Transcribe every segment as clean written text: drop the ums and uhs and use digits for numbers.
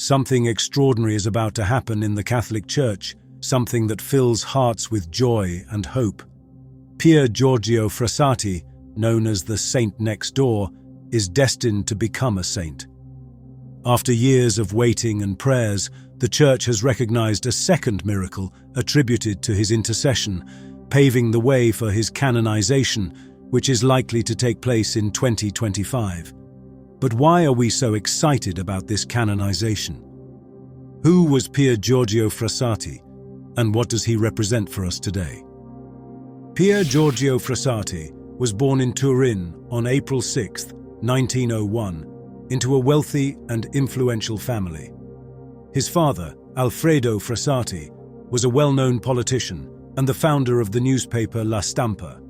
Something extraordinary is about to happen in the Catholic Church, something that fills hearts with joy and hope. Pier Giorgio Frassati, known as the Saint Next Door, is destined to become a saint. After years of waiting and prayers, the Church has recognized a second miracle attributed to his intercession, paving the way for his canonization, which is likely to take place in 2025. But why are we so excited about this canonization? Who was Pier Giorgio Frassati, and what does he represent for us today? Pier Giorgio Frassati was born in Turin on April 6, 1901, into a wealthy and influential family. His father, Alfredo Frassati, was a well-known politician and the founder of the newspaper La Stampa.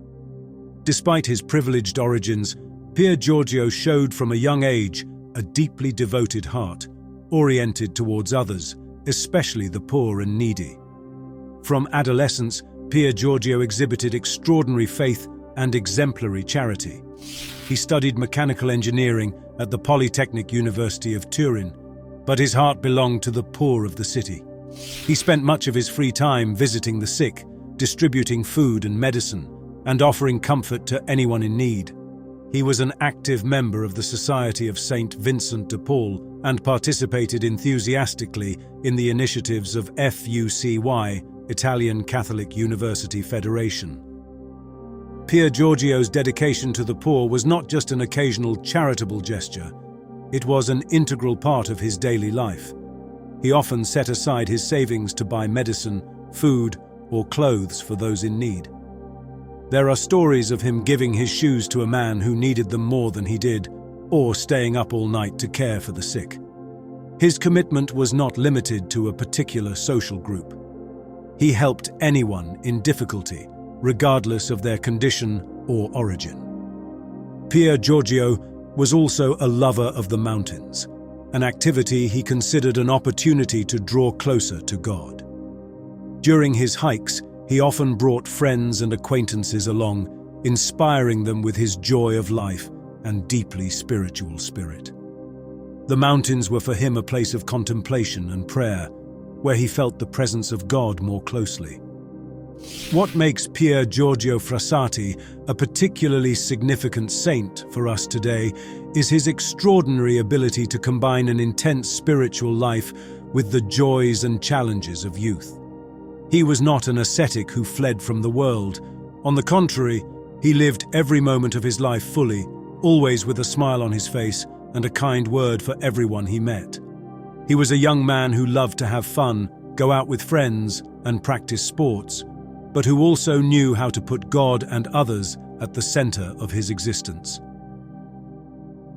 Despite his privileged origins, Pier Giorgio showed from a young age a deeply devoted heart, oriented towards others, especially the poor and needy. From adolescence, Pier Giorgio exhibited extraordinary faith and exemplary charity. He studied mechanical engineering at the Polytechnic University of Turin, but his heart belonged to the poor of the city. He spent much of his free time visiting the sick, distributing food and medicine, and offering comfort to anyone in need. He was an active member of the Society of St. Vincent de Paul and participated enthusiastically in the initiatives of FUCY, Italian Catholic University Federation. Pier Giorgio's dedication to the poor was not just an occasional charitable gesture, it was an integral part of his daily life. He often set aside his savings to buy medicine, food, or clothes for those in need. There are stories of him giving his shoes to a man who needed them more than he did, or staying up all night to care for the sick. His commitment was not limited to a particular social group. He helped anyone in difficulty, regardless of their condition or origin. Pier Giorgio was also a lover of the mountains, an activity he considered an opportunity to draw closer to God. During his hikes, he often brought friends and acquaintances along, inspiring them with his joy of life and deeply spiritual spirit. The mountains were for him a place of contemplation and prayer, where he felt the presence of God more closely. What makes Pier Giorgio Frassati a particularly significant saint for us today is his extraordinary ability to combine an intense spiritual life with the joys and challenges of youth. He was not an ascetic who fled from the world. On the contrary, he lived every moment of his life fully, always with a smile on his face and a kind word for everyone he met. He was a young man who loved to have fun, go out with friends, and practice sports, but who also knew how to put God and others at the center of his existence.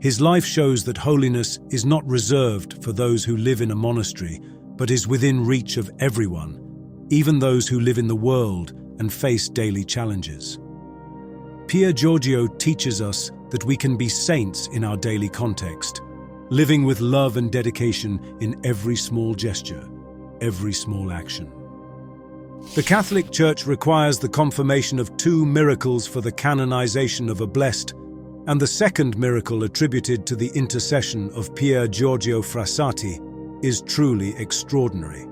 His life shows that holiness is not reserved for those who live in a monastery, but is within reach of everyone, even those who live in the world and face daily challenges. Pier Giorgio teaches us that we can be saints in our daily context, living with love and dedication in every small gesture, every small action. The Catholic Church requires the confirmation of 2 miracles for the canonization of a blessed, and the second miracle attributed to the intercession of Pier Giorgio Frassati is truly extraordinary.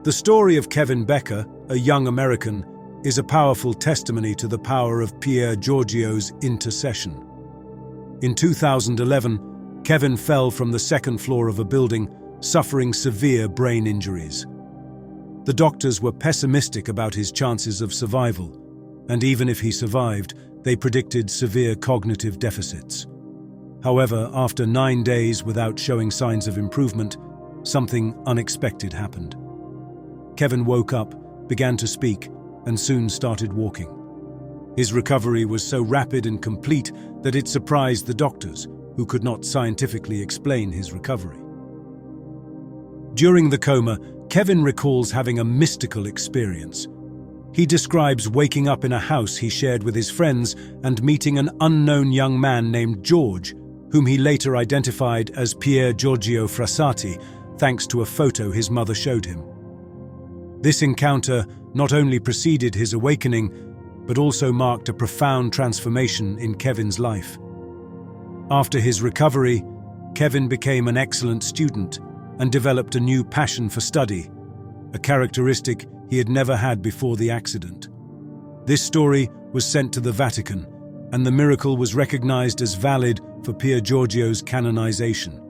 The story of Kevin Becker, a young American, is a powerful testimony to the power of Pier Giorgio's intercession. In 2011, Kevin fell from the 2nd floor of a building, suffering severe brain injuries. The doctors were pessimistic about his chances of survival, and even if he survived, they predicted severe cognitive deficits. However, after 9 days without showing signs of improvement, something unexpected happened. Kevin woke up, began to speak, and soon started walking. His recovery was so rapid and complete that it surprised the doctors, who could not scientifically explain his recovery. During the coma, Kevin recalls having a mystical experience. He describes waking up in a house he shared with his friends and meeting an unknown young man named George, whom he later identified as Pier Giorgio Frassati, thanks to a photo his mother showed him. This encounter not only preceded his awakening, but also marked a profound transformation in Kevin's life. After his recovery, Kevin became an excellent student and developed a new passion for study, a characteristic he had never had before the accident. This story was sent to the Vatican, and the miracle was recognized as valid for Pier Giorgio's canonization.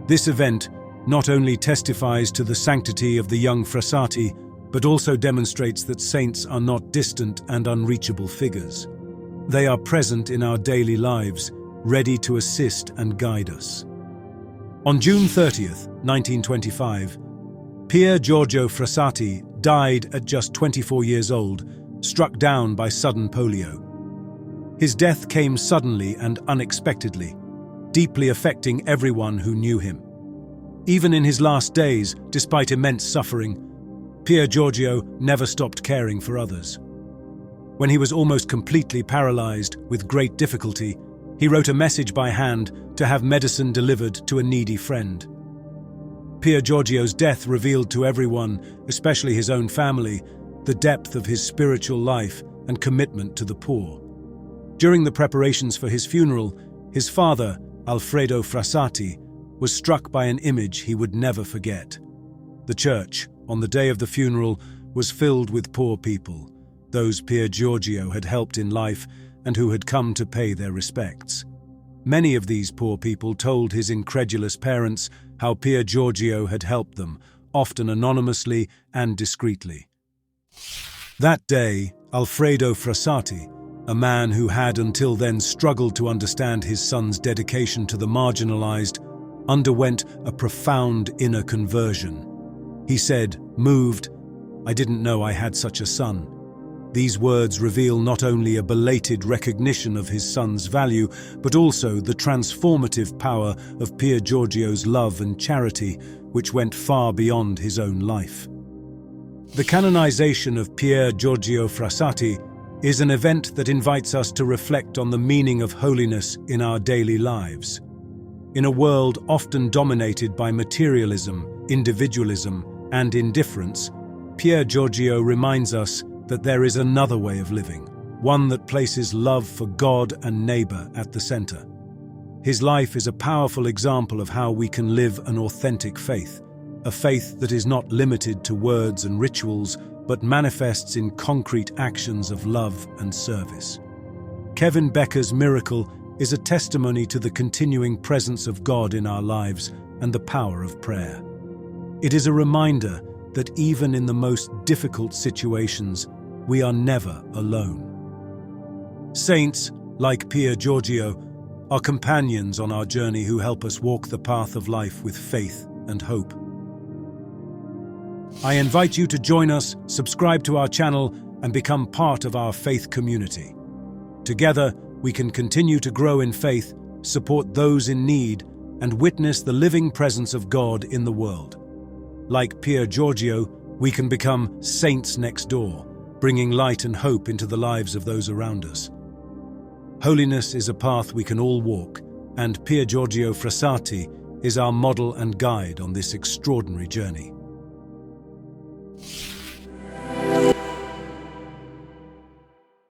This event not only testifies to the sanctity of the young Frassati, but also demonstrates that saints are not distant and unreachable figures. They are present in our daily lives, ready to assist and guide us. On June 30th, 1925, Pier Giorgio Frassati died at just 24 years old, struck down by sudden polio. His death came suddenly and unexpectedly, deeply affecting everyone who knew him. Even in his last days, despite immense suffering, Pier Giorgio never stopped caring for others. When he was almost completely paralyzed with great difficulty, he wrote a message by hand to have medicine delivered to a needy friend. Pier Giorgio's death revealed to everyone, especially his own family, the depth of his spiritual life and commitment to the poor. During the preparations for his funeral, his father, Alfredo Frassati, was struck by an image he would never forget. The church, on the day of the funeral, was filled with poor people, those Pier Giorgio had helped in life and who had come to pay their respects. Many of these poor people told his incredulous parents how Pier Giorgio had helped them, often anonymously and discreetly. That day, Alfredo Frassati, a man who had until then struggled to understand his son's dedication to the marginalized, underwent a profound inner conversion. He said, moved, "I didn't know I had such a son." These words reveal not only a belated recognition of his son's value, but also the transformative power of Pier Giorgio's love and charity, which went far beyond his own life. The canonization of Pier Giorgio Frassati is an event that invites us to reflect on the meaning of holiness in our daily lives. In a world often dominated by materialism, individualism, and indifference, Pier Giorgio reminds us that there is another way of living, one that places love for God and neighbor at the center. His life is a powerful example of how we can live an authentic faith, a faith that is not limited to words and rituals, but manifests in concrete actions of love and service. Kevin Becker's miracle is a testimony to the continuing presence of God in our lives and the power of prayer. It is a reminder that even in the most difficult situations, we are never alone. Saints, like Pier Giorgio, are companions on our journey who help us walk the path of life with faith and hope. I invite you to join us, subscribe to our channel, and become part of our faith community. Together, we can continue to grow in faith, support those in need, and witness the living presence of God in the world. Like Pier Giorgio, we can become saints next door, bringing light and hope into the lives of those around us. Holiness is a path we can all walk, and Pier Giorgio Frassati is our model and guide on this extraordinary journey.